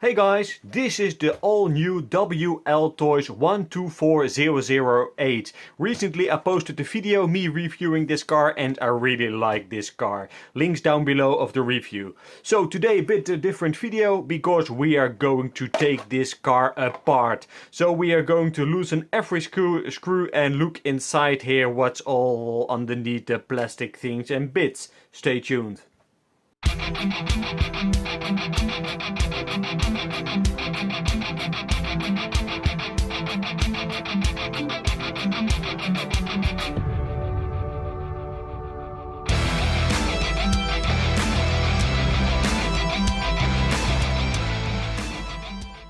Hey guys, this is the all new WLtoys 124008. Recently I posted a video me reviewing this car and I really like this car. Links down below of the review. So today a bit a different video because we are going to take this car apart. So we are going to loosen every screw and look inside here what's all underneath the plastic things and bits. Stay tuned.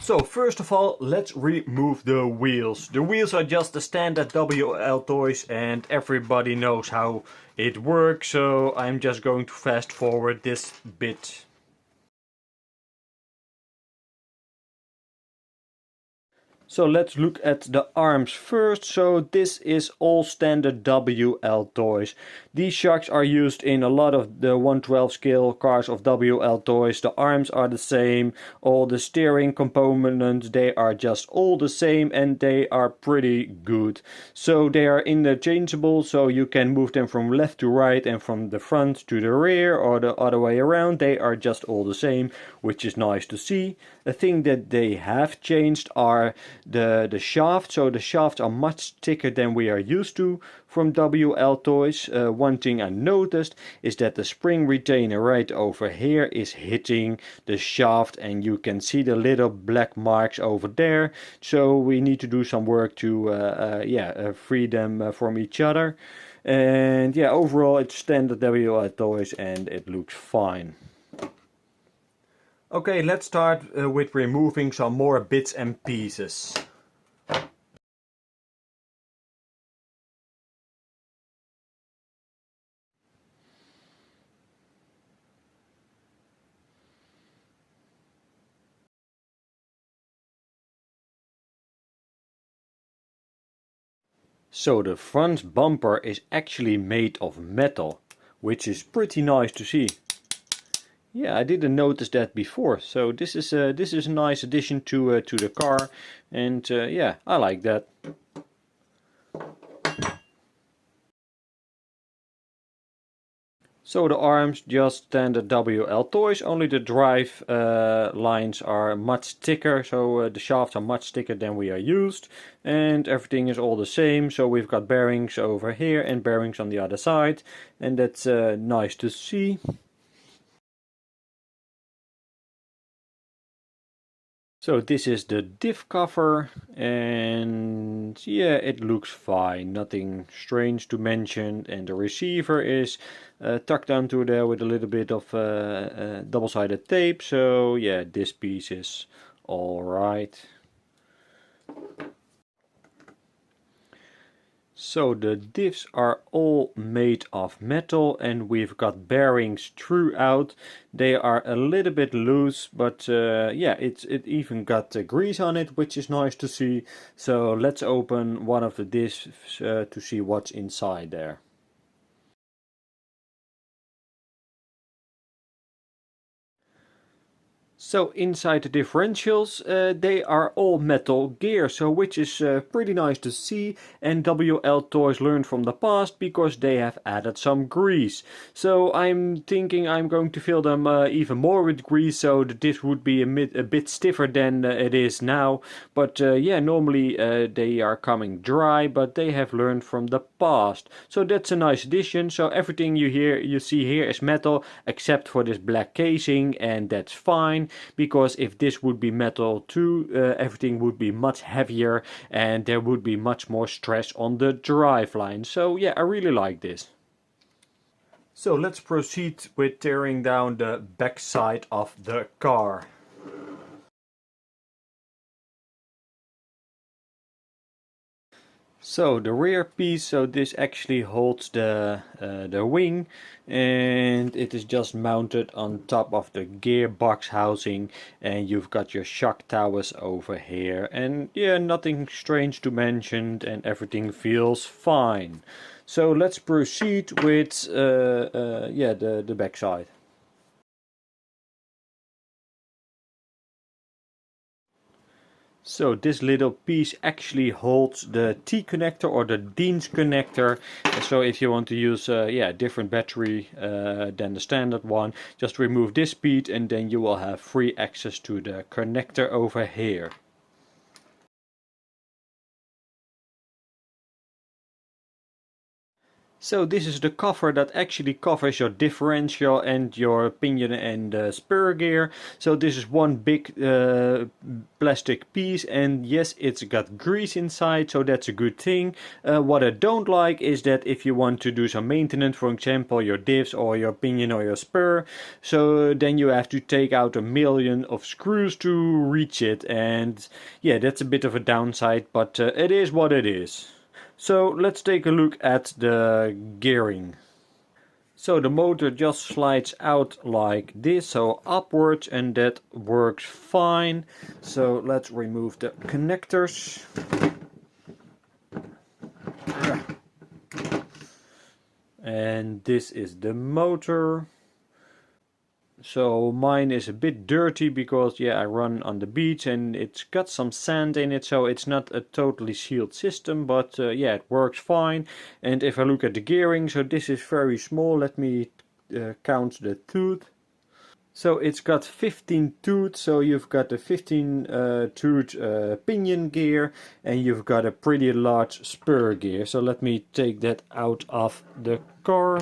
So first of all, let's remove the wheels. The wheels are just the standard WLtoys and everybody knows how it works, so I'm just going to fast forward this bit. So let's look at the arms first. So this is all standard WLtoys. These shocks are used in a lot of the 112 scale cars of WLtoys. The arms are the same. All the steering components, they are just all the same and they are pretty good. So they are interchangeable, so you can move them from left to right and from the front to the rear or the other way around. They are just all the same, which is nice to see. A thing that they have changed are the shaft. So the shafts are much thicker than we are used to from WLtoys. One thing I noticed is that the spring retainer right over here is hitting the shaft and you can see the little black marks over there. So we need to do some work to free them from each other. And yeah, overall it's standard WLtoys and it looks fine. Okay, let's start with removing some more bits and pieces. So the front bumper is actually made of metal, which is pretty nice to see. Yeah, I didn't notice that before. So this is a nice addition to the car, and yeah, I like that. So the arms just standard WLtoys, only the drive lines are much thicker, so the shafts are much thicker than we are used, and everything is all the same. So we've got bearings over here and bearings on the other side, and that's nice to see. So this is the diff cover, and yeah, it looks fine, nothing strange to mention, and the receiver is tucked onto there with a little bit of double-sided tape, so yeah, this piece is alright. So the diffs are all made of metal and we've got bearings throughout. They are a little bit loose, but yeah, it even got grease on it, which is nice to see. So let's open one of the diffs to see what's inside there. So inside the differentials, they are all metal gears, so which is pretty nice to see, and WLtoys learned from the past because they have added some grease. So I'm thinking I'm going to fill them even more with grease, so that this would be a bit stiffer than it is now. But yeah, normally they are coming dry, but they have learned from the past. So that's a nice addition. So everything you see here is metal except for this black casing, and that's fine. Because if this would be metal too, everything would be much heavier and there would be much more stress on the driveline. So yeah, I really like this. So let's proceed with tearing down the back side of the car. So the rear piece, so this actually holds the wing, and it is just mounted on top of the gearbox housing, and you've got your shock towers over here, and yeah, nothing strange to mention, and everything feels fine. So let's proceed with yeah, the back side. So this little piece actually holds the T connector or the Dean's connector. So if you want to use a different battery than the standard one, just remove this piece and then you will have free access to the connector over here. So this is the cover that actually covers your differential and your pinion and spur gear. So this is one big plastic piece, and yes, it's got grease inside, so that's a good thing. What I don't like is that if you want to do some maintenance, for example your diffs or your pinion or your spur, so then you have to take out 1,000,000 of screws to reach it, and yeah, that's a bit of a downside, but it is what it is. So let's take a look at the gearing. So the motor just slides out like this, so upwards, and that works fine. So let's remove the connectors. And this is the motor. So mine is a bit dirty because I run on the beach and it's got some sand in it, so it's not a totally sealed system, but it works fine. And if I look at the gearing, so this is very small. Let me count the tooth. So it's got 15 tooths, so you've got a 15 tooth pinion gear and you've got a pretty large spur gear. So let me take that out of the car.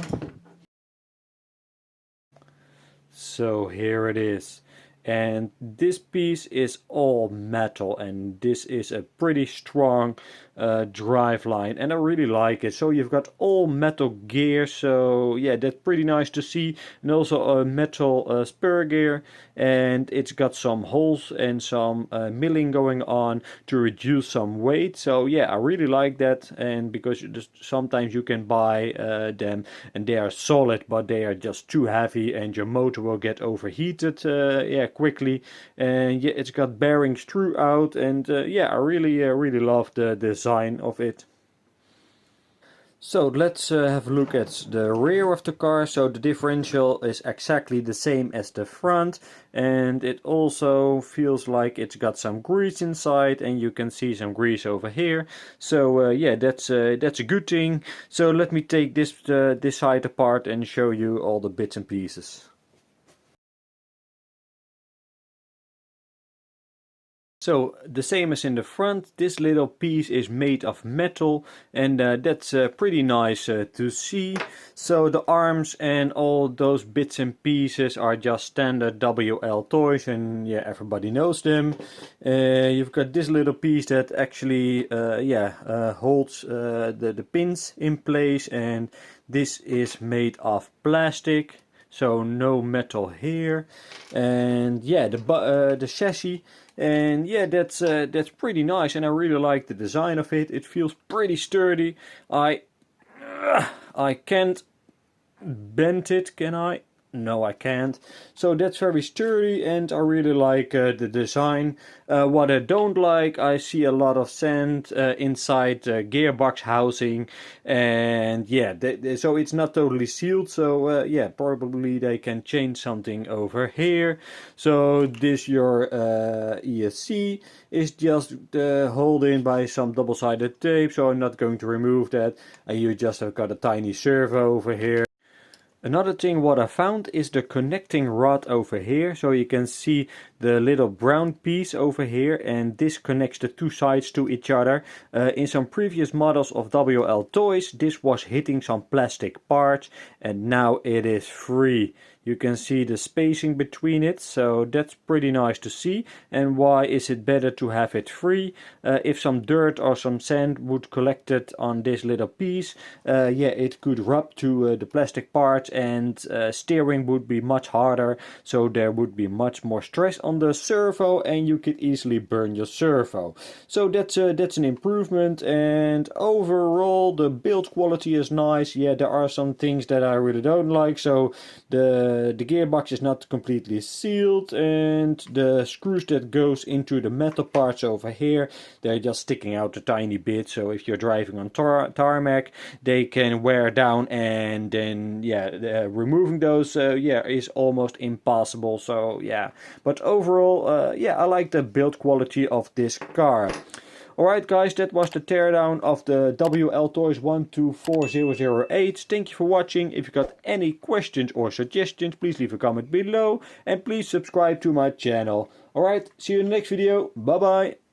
So here it is, and this piece is all metal, and this is a pretty strong drive line, and I really like it. So you've got all metal gear, so yeah, that's pretty nice to see, and also a metal spur gear, and it's got some holes and some milling going on to reduce some weight. So yeah, I really like that, and because sometimes you can buy them and they are solid, but they are just too heavy and your motor will get overheated quickly. And yeah, it's got bearings throughout, and I really love the design of it. So let's have a look at the rear of the car. So the differential is exactly the same as the front, and it also feels like it's got some grease inside, and you can see some grease over here. So that's a good thing. So let me take this side apart and show you all the bits and pieces. So the same as in the front, this little piece is made of metal, and that's pretty nice to see. So the arms and all those bits and pieces are just standard WLtoys, and yeah, everybody knows them. You've got this little piece that actually holds the pins in place, and this is made of plastic. So no metal here, and yeah, the chassis, and yeah, that's pretty nice, and I really like the design of it. It feels pretty sturdy. I can't bend it, can I? No, I can't. So that's very sturdy, and I really like the design. What I don't like, I see a lot of sand inside the gearbox housing, and yeah, so it's not totally sealed. So yeah, probably they can change something over here. So this your ESC is just held in by some double-sided tape, so I'm not going to remove that. And you just have got a tiny servo over here. Another thing what I found is the connecting rod over here. So you can see the little brown piece over here, and this connects the two sides to each other. In some previous models of WLtoys, this was hitting some plastic parts, and now it is free. You can see the spacing between it, so that's pretty nice to see. And why is it better to have it free? If some dirt or some sand would collect it on this little piece, it could rub to the plastic parts, and steering would be much harder, so there would be much more stress on the servo, and you could easily burn your servo. So that's an improvement, and overall the build quality is nice. Yeah, there are some things that I really don't like, so the the gearbox is not completely sealed, and the screws that goes into the metal parts over here, they're just sticking out a tiny bit, so if you're driving on tarmac they can wear down, and then removing those is almost impossible. So yeah, but overall I like the build quality of this car. Alright guys, that was the teardown of the WLtoys 124008. Thank you for watching. If you got any questions or suggestions, please leave a comment below. And please subscribe to my channel. Alright, see you in the next video. Bye bye.